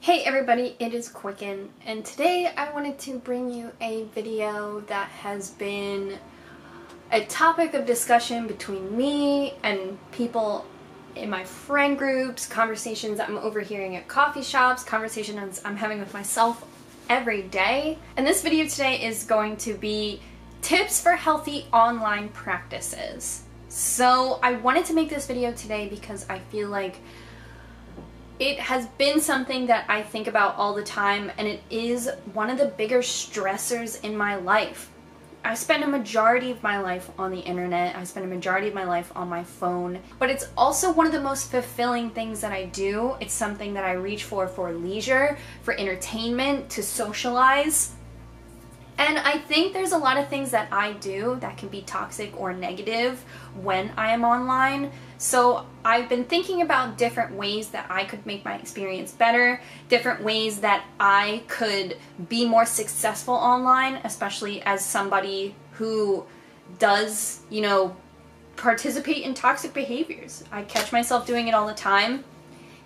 Hey everybody, it is Quicken, and today I wanted to bring you a video that has been a topic of discussion between me and people in my friend groups, conversations I'm overhearing at coffee shops, conversations I'm having with myself every day. And this video today is going to be tips for healthy online practices. So I wanted to make this video today because I feel like it has been something that I think about all the time, and it is one of the bigger stressors in my life. I spend a majority of my life on the internet, I spend a majority of my life on my phone, but it's also one of the most fulfilling things that I do. It's something that I reach for leisure, for entertainment, to socialize. And I think there's a lot of things that I do that can be toxic or negative when I am online. So I've been thinking about different ways that I could make my experience better, different ways that I could be more successful online, especially as somebody who does, participate in toxic behaviors. I catch myself doing it all the time,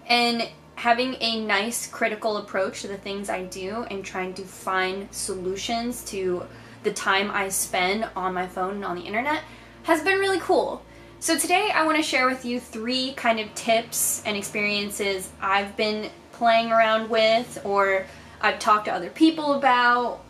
and having a nice critical approach to the things I do and trying to find solutions to the time I spend on my phone and on the internet has been really cool. So today I want to share with you 3 kind of tips and experiences I've been playing around with, or I've talked to other people about,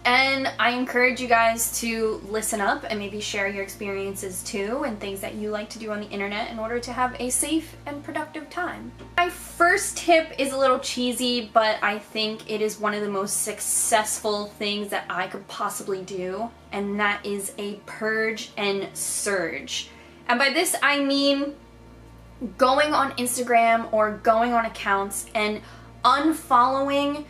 and I encourage you guys to listen up and maybe share your experiences too and things that you like to do on the internet in order to have a safe and productive time. My first tip is a little cheesy, but I think it is one of the most successful things that I could possibly do, and that is a purge and surge. And by this I mean going on Instagram or going on accounts and unfollowing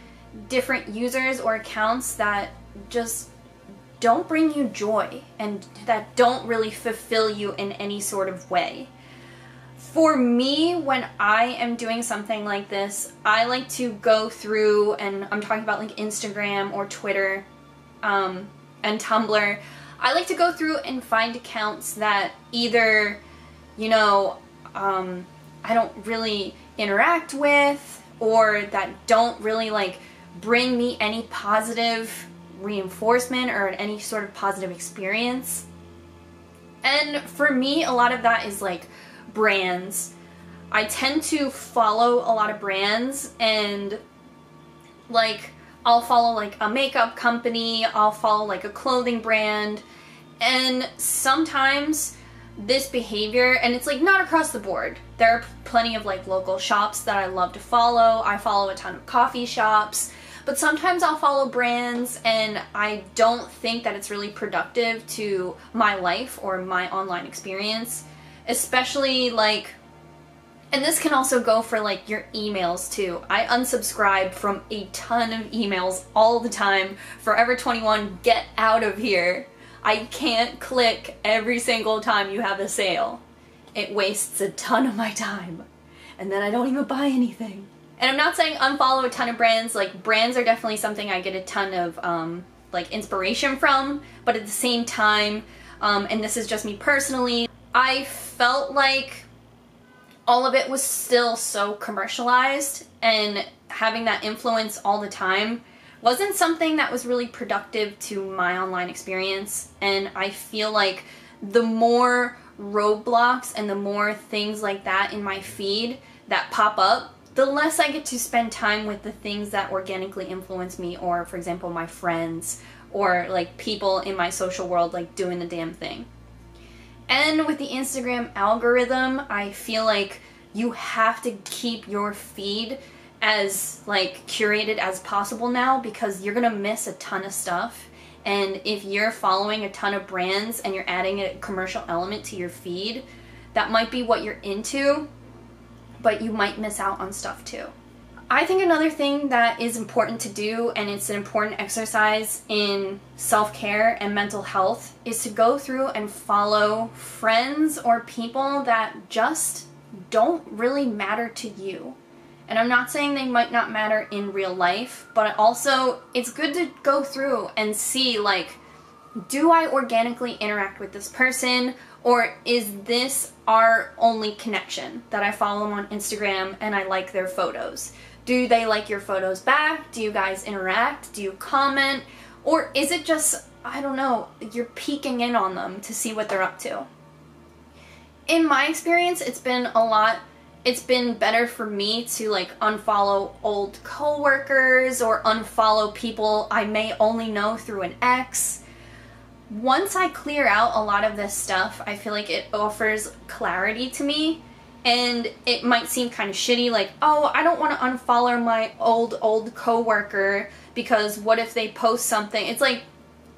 different users or accounts that just don't bring you joy and that don't really fulfill you in any sort of way. For me, when I am doing something like this, I like to go through, and I'm talking about like Instagram or Twitter and Tumblr, I like to go through and find accounts that either, I don't really interact with, or that don't really bring me any positive reinforcement or any sort of positive experience. And for me, a lot of that is brands. I tend to follow a lot of brands, and I'll follow a makeup company, I'll follow a clothing brand, and sometimes this behavior, and it's not across the board. There are plenty of local shops that I love to follow. I follow a ton of coffee shops, but sometimes I'll follow brands and I don't think that it's really productive to my life or my online experience, especially and this can also go for your emails too. I unsubscribe from a ton of emails all the time. Forever 21, get out of here. I can't click every single time you have a sale. It wastes a ton of my time, and then I don't even buy anything. And I'm not saying unfollow a ton of brands. Brands are definitely something I get a ton of inspiration from, but at the same time, and this is just me personally, I felt like all of it was still so commercialized, and having that influence all the time wasn't something that was really productive to my online experience. And I feel like the more roadblocks and the more things like that in my feed that pop up, the less I get to spend time with the things that organically influence me, or for example my friends, or people in my social world doing the damn thing. And with the Instagram algorithm, I feel like you have to keep your feed as curated as possible now, because you're gonna miss a ton of stuff. And if you're following a ton of brands and you're adding a commercial element to your feed, that might be what you're into, but you might miss out on stuff too. I think another thing that is important to do, and it's an important exercise in self-care and mental health, is to go through and follow friends or people that just don't really matter to you. And I'm not saying they might not matter in real life, but also it's good to go through and see do I organically interact with this person, Or is this our only connection, that I follow them on Instagram and I like their photos? Do they like your photos back? Do you guys interact? Do you comment? Or is it just, I don't know, you're peeking in on them to see what they're up to? In my experience, it's been better for me to like unfollow old coworkers or unfollow people I may only know through an ex. Once I clear out a lot of this stuff, I feel like it offers clarity to me, and it might seem kind of shitty, like, oh, I don't want to unfollow my old coworker because what if they post something? It's like,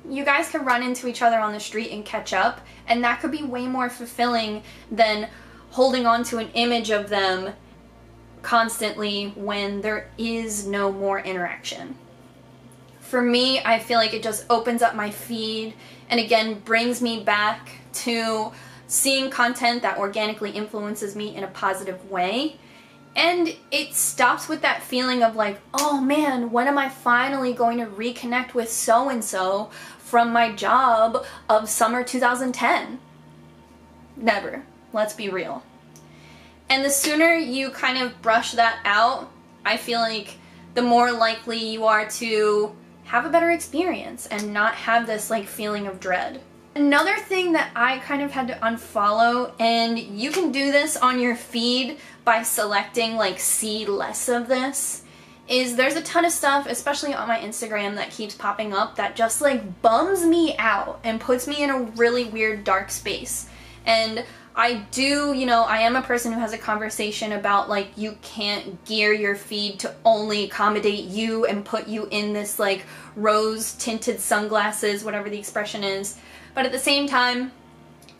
you guys can run into each other on the street and catch up, and that could be way more fulfilling than holding on to an image of them constantly when there is no more interaction. For me, I feel like it just opens up my feed and again brings me back to seeing content that organically influences me in a positive way. And it stops with that feeling of like, oh man, when am I finally going to reconnect with so-and-so from my job of summer 2010? Never. Let's be real. And the sooner you kind of brush that out, I feel like the more likely you are to have a better experience and not have this like feeling of dread. Another thing that I kind of had to unfollow, and you can do this on your feed by selecting like see less of this, is there's a ton of stuff, especially on my Instagram, that keeps popping up that just like bums me out and puts me in a really weird dark space. And I do, you know, I am a person who has a conversation about like you can't gear your feed to only accommodate you and put you in this like rose tinted sunglasses, whatever the expression is. But at the same time,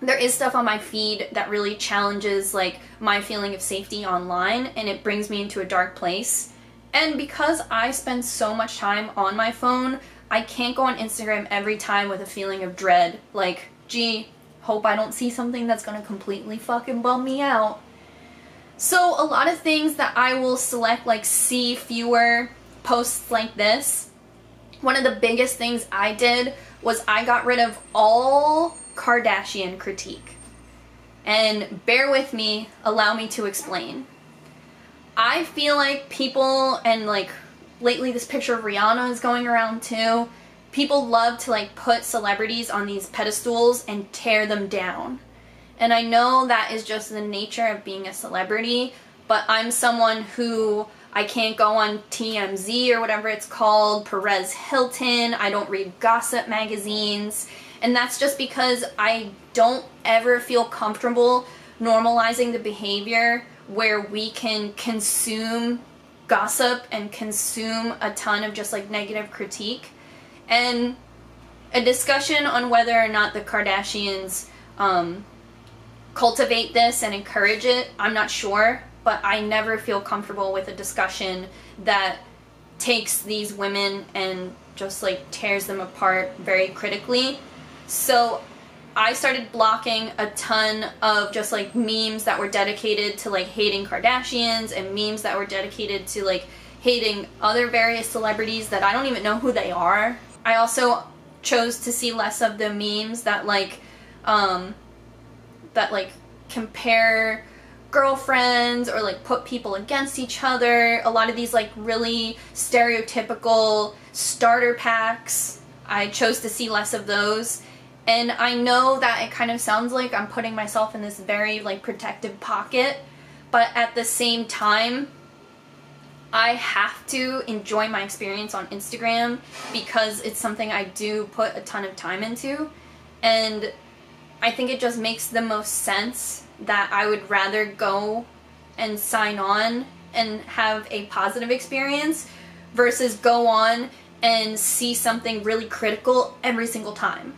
there is stuff on my feed that really challenges like my feeling of safety online, and it brings me into a dark place. And because I spend so much time on my phone, I can't go on Instagram every time with a feeling of dread, like, gee, hope I don't see something that's gonna completely fucking bum me out. So a lot of things that I will select, like see fewer posts like this. One of the biggest things I did was I got rid of all Kardashian critique. And bear with me, allow me to explain. I feel like people, and like lately this picture of Rihanna is going around too, people love to like put celebrities on these pedestals and tear them down. And I know that is just the nature of being a celebrity, but I'm someone who, I can't go on TMZ or whatever it's called, Perez Hilton, I don't read gossip magazines, and that's just because I don't ever feel comfortable normalizing the behavior where we can consume gossip and consume a ton of just like negative critique. And a discussion on whether or not the Kardashians cultivate this and encourage it, I'm not sure, but I never feel comfortable with a discussion that takes these women and just like tears them apart very critically. So I started blocking a ton of just like memes that were dedicated to like hating Kardashians and memes that were dedicated to like hating other various celebrities that I don't even know who they are. I also chose to see less of the memes that like compare girlfriends or like put people against each other. A lot of these like really stereotypical starter packs, I chose to see less of those. And I know that it kind of sounds like I'm putting myself in this very like protective pocket, but at the same time, I have to enjoy my experience on Instagram because it's something I do put a ton of time into, and I think it just makes the most sense that I would rather go and sign on and have a positive experience versus go on and see something really critical every single time.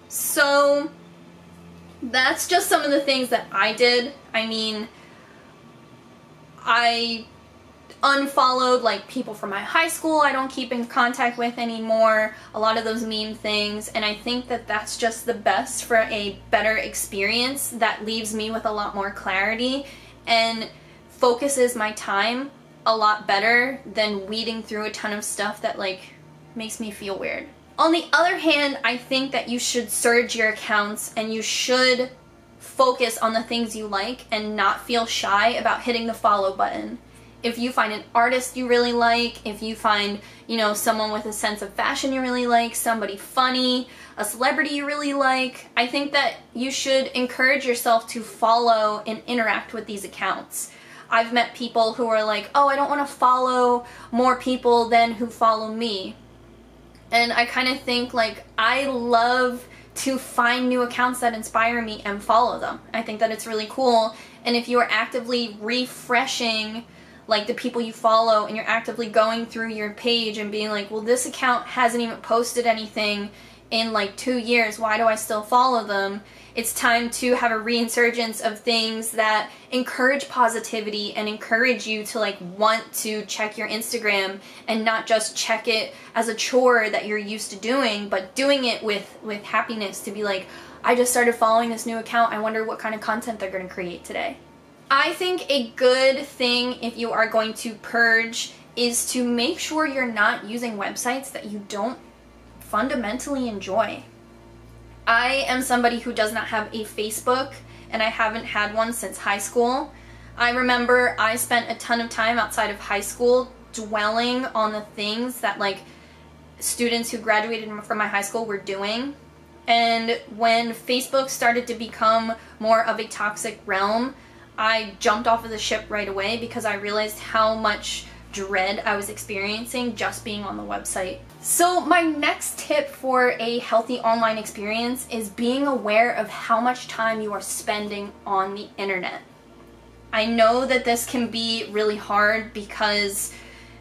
So that's just some of the things that I did. I mean, I unfollowed like people from my high school I don't keep in contact with anymore, a lot of those meme things, and I think that that's just the best for a better experience that leaves me with a lot more clarity and focuses my time a lot better than weeding through a ton of stuff that like makes me feel weird. On the other hand, I think that you should surge your accounts and you should focus on the things you like and not feel shy about hitting the follow button. If you find an artist you really like, if you find, you know, someone with a sense of fashion you really like, somebody funny, a celebrity you really like, I think that you should encourage yourself to follow and interact with these accounts. I've met people who are like, oh, I don't want to follow more people than who follow me. And I kind of think, like, I love to find new accounts that inspire me and follow them. I think that it's really cool. And if you are actively refreshing, like, the people you follow, and you're actively going through your page and being like, well, this account hasn't even posted anything in like 2 years, why do I still follow them? It's time to have a reinsurgence of things that encourage positivity and encourage you to like want to check your Instagram and not just check it as a chore that you're used to doing, but doing it with happiness, to be like, I just started following this new account, I wonder what kind of content they're going to create today. I think a good thing if you are going to purge is to make sure you're not using websites that you don't fundamentally enjoy. I am somebody who does not have a Facebook, and I haven't had one since high school. I remember I spent a ton of time outside of high school dwelling on the things that like students who graduated from my high school were doing. And when Facebook started to become more of a toxic realm, I jumped off of the ship right away because I realized how much dread I was experiencing just being on the website. So my next tip for a healthy online experience is being aware of how much time you are spending on the internet. I know that this can be really hard because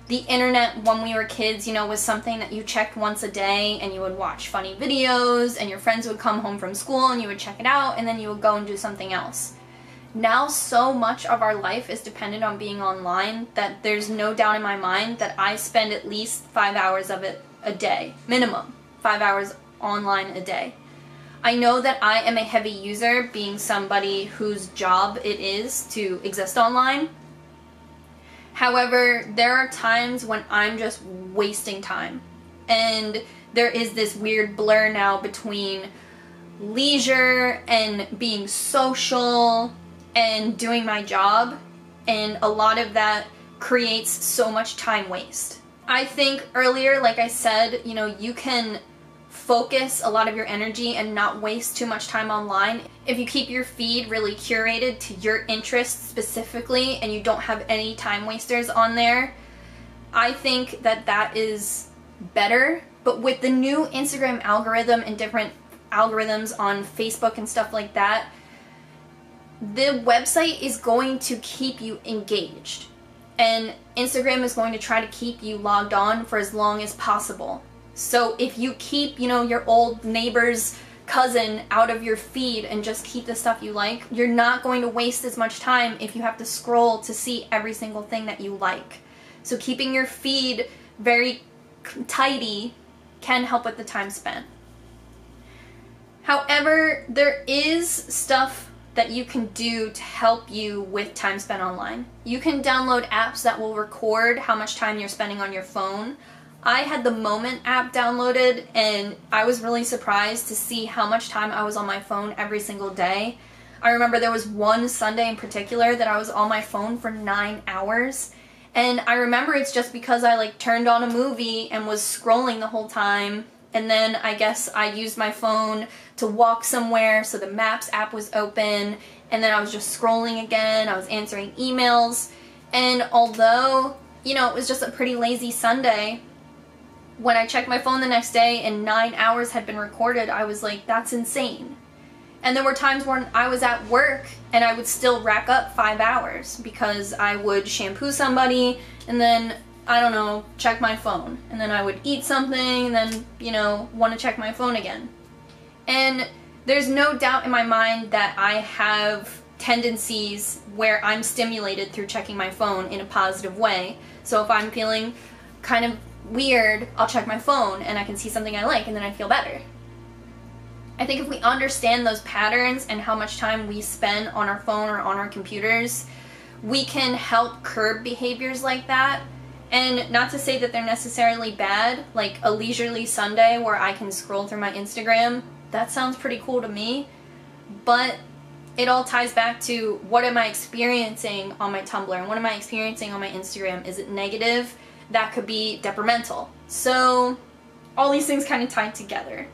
the internet when we were kids, you know, was something that you checked once a day and you would watch funny videos and your friends would come home from school and you would check it out and then you would go and do something else. Now so much of our life is dependent on being online that there's no doubt in my mind that I spend at least 5 hours of it a day, minimum 5 hours online a day. I know that I am a heavy user, being somebody whose job it is to exist online. However, there are times when I'm just wasting time, and there is this weird blur now between leisure and being social and doing my job, and a lot of that creates so much time waste. I think earlier, like I said, you know, you can focus a lot of your energy and not waste too much time online if you keep your feed really curated to your interests specifically and you don't have any time wasters on there. I think that that is better, but with the new Instagram algorithm and different algorithms on Facebook and stuff like that, the website is going to keep you engaged, and Instagram is going to try to keep you logged on for as long as possible. So if you keep, you know, your old neighbor's cousin out of your feed and just keep the stuff you like, you're not going to waste as much time if you have to scroll to see every single thing that you like. So keeping your feed very tidy can help with the time spent. However, there is stuff that you can do to help you with time spent online. You can download apps that will record how much time you're spending on your phone. I had the Moment app downloaded and I was really surprised to see how much time I was on my phone every single day. I remember there was one Sunday in particular that I was on my phone for 9 hours, and I remember it's just because I like turned on a movie and was scrolling the whole time, and then I guess I used my phone to walk somewhere, so the Maps app was open, and then I was just scrolling again, I was answering emails, and although, you know, it was just a pretty lazy Sunday, when I checked my phone the next day and 9 hours had been recorded, I was like, that's insane. And there were times when I was at work and I would still rack up 5 hours because I would shampoo somebody and then, I don't know, check my phone. And then I would eat something and then, you know, want to check my phone again. And there's no doubt in my mind that I have tendencies where I'm stimulated through checking my phone in a positive way. So if I'm feeling kind of weird, I'll check my phone and I can see something I like and then I feel better. I think if we understand those patterns and how much time we spend on our phone or on our computers, we can help curb behaviors like that And not to say that they're necessarily bad, like a leisurely Sunday where I can scroll through my Instagram, that sounds pretty cool to me, but it all ties back to what am I experiencing on my Tumblr and what am I experiencing on my Instagram? Is it negative? That could be detrimental. So all these things kind of tied together.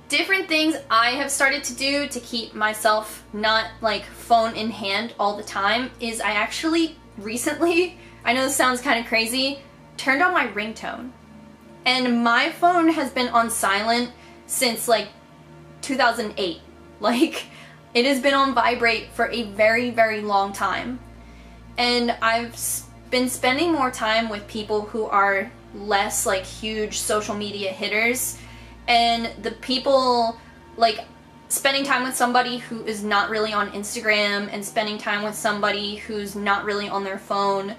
Different things I have started to do to keep myself not like phone in hand all the time is I actually recently, I know this sounds kind of crazy, turned on my ringtone. And my phone has been on silent since like 2008. Like, it has been on vibrate for a very, very long time. And I've been spending more time with people who are less like huge social media hitters, and the people, like, spending time with somebody who is not really on Instagram and spending time with somebody who's not really on their phone,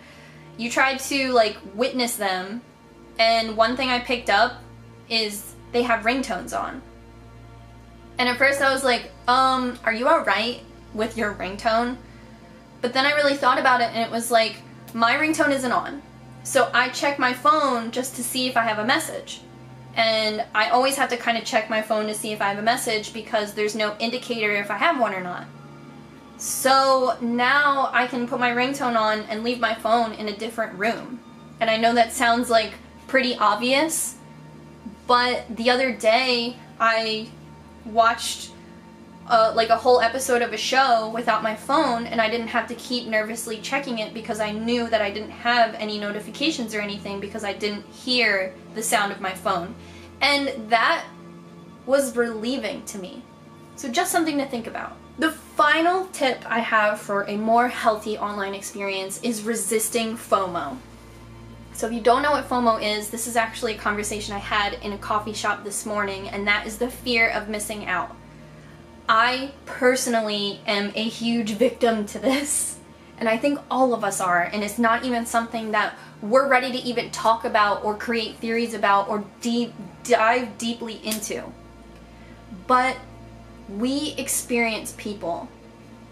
you try to like witness them, and one thing I picked up is they have ringtones on. And at first I was like, are you alright with your ringtone? But then I really thought about it, and it was like, my ringtone isn't on. So I check my phone just to see if I have a message. And I always have to kind of check my phone to see if I have a message because there's no indicator if I have one or not. So now I can put my ringtone on and leave my phone in a different room. And I know that sounds like pretty obvious, but the other day I watched like a whole episode of a show without my phone, and I didn't have to keep nervously checking it because I knew that I didn't have any notifications or anything because I didn't hear the sound of my phone. And that was relieving to me. So just something to think about. The final tip I have for a more healthy online experience is resisting FOMO. So if you don't know what FOMO is, this is actually a conversation I had in a coffee shop this morning, and that is the fear of missing out. I personally am a huge victim to this, and I think all of us are, and it's not even something that we're ready to even talk about or create theories about or dive deeply into. But we experience people,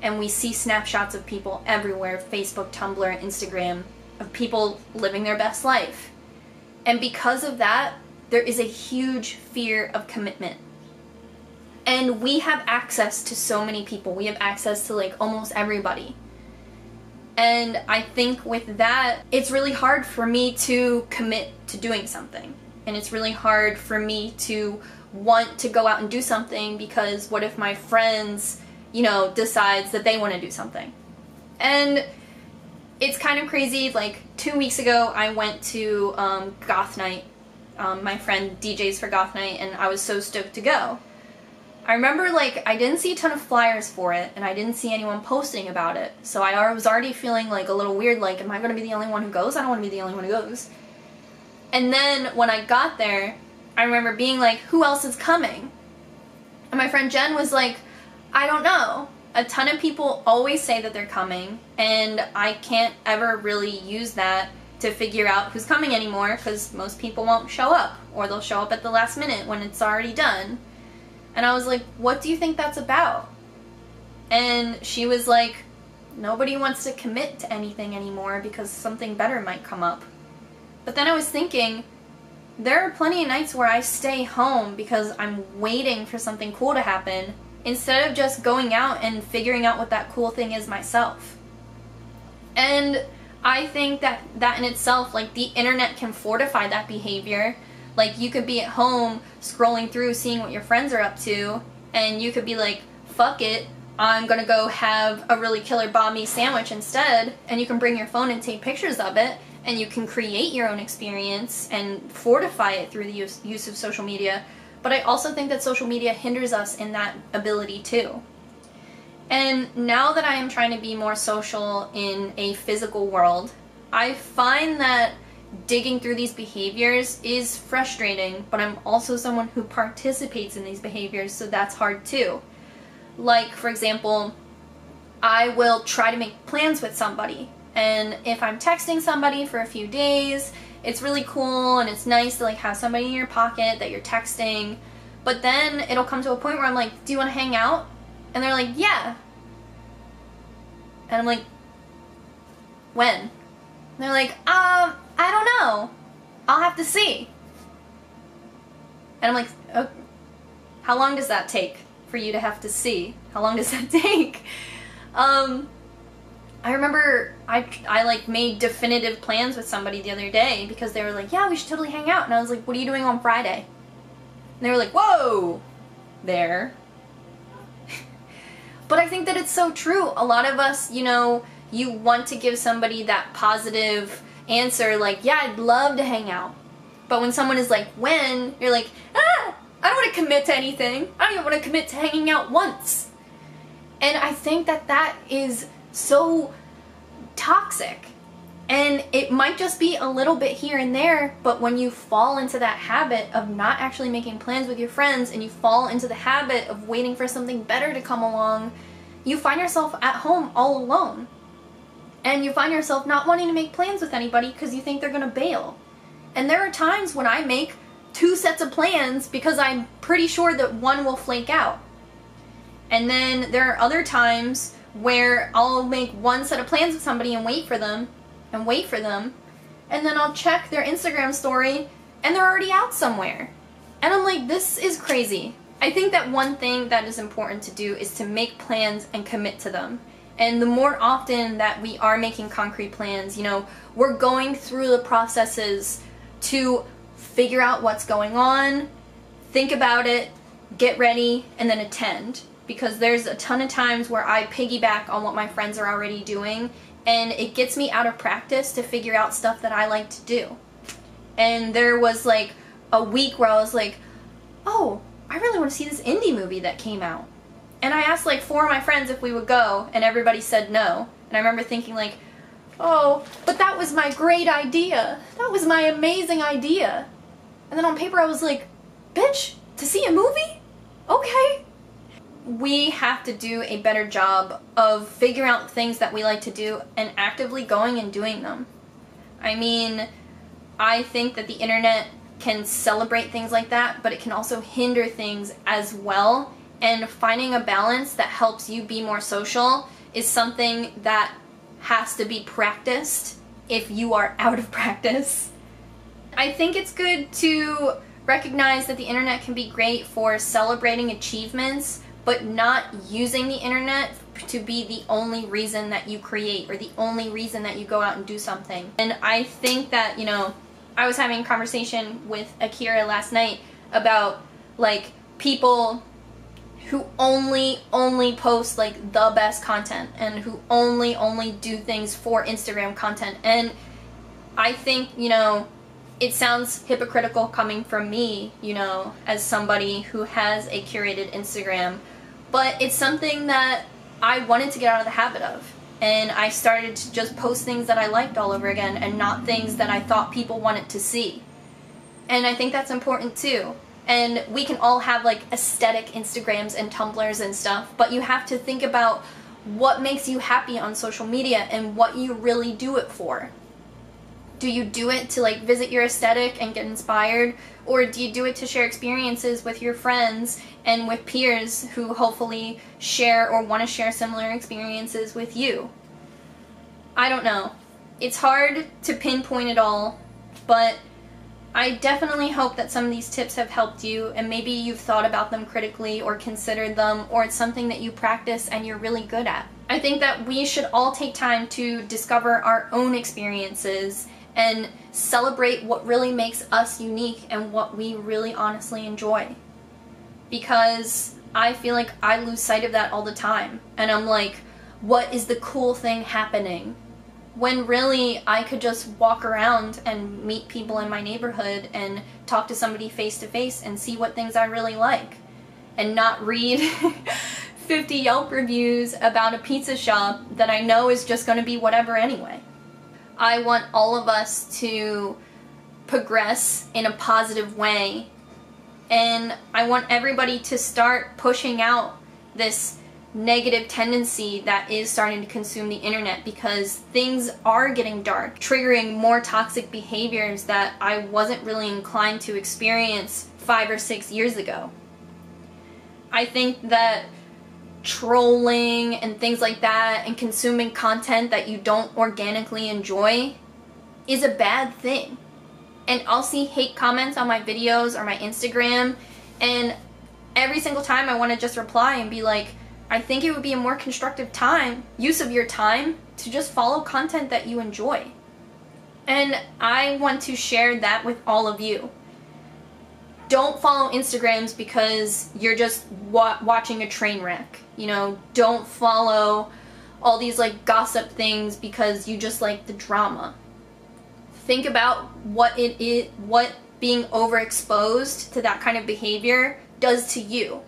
and we see snapshots of people everywhere, Facebook, Tumblr, Instagram, of people living their best life. And because of that, there is a huge fear of commitment. And we have access to so many people. We have access to like almost everybody. And I think with that, it's really hard for me to commit to doing something. And it's really hard for me to want to go out and do something because what if my friends, decides that they want to do something? And it's kind of crazy. Like 2 weeks ago, I went to Goth Night. My friend DJs for Goth Night, and I was so stoked to go. I remember, like, I didn't see a ton of flyers for it, and I didn't see anyone posting about it, so I was already feeling, like, a little weird, like, am I going to be the only one who goes? I don't want to be the only one who goes. And then, when I got there, I remember being like, who else is coming? And my friend Jen was like, I don't know. A ton of people always say that they're coming, and I can't ever really use that to figure out who's coming anymore, because most people won't show up, or they'll show up at the last minute when it's already done. And I was like, what do you think that's about? And she was like, nobody wants to commit to anything anymore because something better might come up. But then I was thinking, there are plenty of nights where I stay home because I'm waiting for something cool to happen instead of just going out and figuring out what that cool thing is myself. And I think that in itself, like, the internet can fortify that behavior. Like, you could be at home scrolling through, seeing what your friends are up to, and you could be like, fuck it, I'm gonna go have a really killer banh mi sandwich instead, and you can bring your phone and take pictures of it, and you can create your own experience and fortify it through the use of social media. But I also think that social media hinders us in that ability too. And now that I am trying to be more social in a physical world, I find that digging through these behaviors is frustrating, but I'm also someone who participates in these behaviors, so that's hard too. Like, for example, I will try to make plans with somebody, and if I'm texting somebody for a few days, it's really cool and it's nice to like have somebody in your pocket that you're texting, but then it'll come to a point where I'm like, do you want to hang out? And they're like, yeah. And I'm like, when? And they're like, I don't know. I'll have to see. And I'm like, oh, how long does that take for you to have to see? How long does that take? I remember I like made definitive plans with somebody the other day because they were like, yeah, we should totally hang out. And I was like, what are you doing on Friday? And they were like, whoa, there. But I think that it's so true. A lot of us, you know, you want to give somebody that positive answer, like, yeah, I'd love to hang out. But when someone is like, when, you're like, I don't want to commit to anything. I don't even want to commit to hanging out once. And I think that that is so toxic. And it might just be a little bit here and there, but when you fall into that habit of not actually making plans with your friends, and you fall into the habit of waiting for something better to come along, you find yourself at home all alone. And you find yourself not wanting to make plans with anybody because you think they're gonna bail. And there are times when I make 2 sets of plans because I'm pretty sure that one will flake out. And then there are other times where I'll make 1 set of plans with somebody and wait for them, and then I'll check their Instagram story and they're already out somewhere. And I'm like, this is crazy. I think that one thing that is important to do is to make plans and commit to them. And the more often that we are making concrete plans, you know, we're going through the processes to figure out what's going on, think about it, get ready, and then attend. Because there's a ton of times where I piggyback on what my friends are already doing, and it gets me out of practice to figure out stuff that I like to do. And there was like a week where I was like, oh, I really want to see this indie movie that came out. And I asked like 4 of my friends if we would go, and everybody said no. And I remember thinking like, oh, but that was my great idea. That was my amazing idea. And then on paper I was like, bitch, to see a movie? Okay. We have to do a better job of figuring out things that we like to do and actively going and doing them. I mean, I think that the internet can celebrate things like that, but it can also hinder things as well. And finding a balance that helps you be more social is something that has to be practiced if you are out of practice. I think it's good to recognize that the internet can be great for celebrating achievements, but not using the internet to be the only reason that you create or the only reason that you go out and do something. And I think that, you know, I was having a conversation with Akira last night about like people who only post like the best content and who only do things for Instagram content. And I think, you know, it sounds hypocritical coming from me, you know, as somebody who has a curated Instagram, but it's something that I wanted to get out of the habit of. And I started to just post things that I liked all over again and not things that I thought people wanted to see. And I think that's important too. And we can all have like aesthetic Instagrams and Tumblrs and stuff, but you have to think about what makes you happy on social media and what you really do it for. Do you do it to like visit your aesthetic and get inspired, or do you do it to share experiences with your friends and with peers who hopefully share or want to share similar experiences with you? I don't know. It's hard to pinpoint it all, but I definitely hope that some of these tips have helped you, and maybe you've thought about them critically or considered them, or it's something that you practice and you're really good at. I think that we should all take time to discover our own experiences and celebrate what really makes us unique and what we really honestly enjoy. Because I feel like I lose sight of that all the time. And I'm like, what is the cool thing happening? When really I could just walk around and meet people in my neighborhood and talk to somebody face to face and see what things I really like. And not read 50 Yelp reviews about a pizza shop that I know is just going to be whatever anyway. I want all of us to progress in a positive way, and I want everybody to start pushing out this negative tendency that is starting to consume the internet, because things are getting dark, triggering more toxic behaviors that I wasn't really inclined to experience 5 or 6 years ago. I think that trolling and things like that and consuming content that you don't organically enjoy is a bad thing. And I'll see hate comments on my videos or my Instagram, and every single time I want to just reply and be like, I think it would be a more constructive use of your time to just follow content that you enjoy. And I want to share that with all of you. Don't follow Instagrams because you're just watching a train wreck. You know, don't follow all these like gossip things because you just like the drama. Think about what being overexposed to that kind of behavior does to you.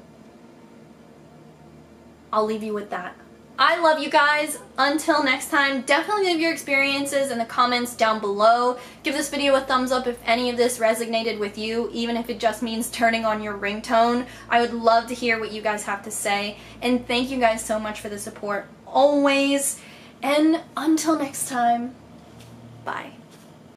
I'll leave you with that. I love you guys. Until next time, definitely leave your experiences in the comments down below. Give this video a thumbs up if any of this resonated with you, even if it just means turning on your ringtone. I would love to hear what you guys have to say. And thank you guys so much for the support always. And until next time, bye.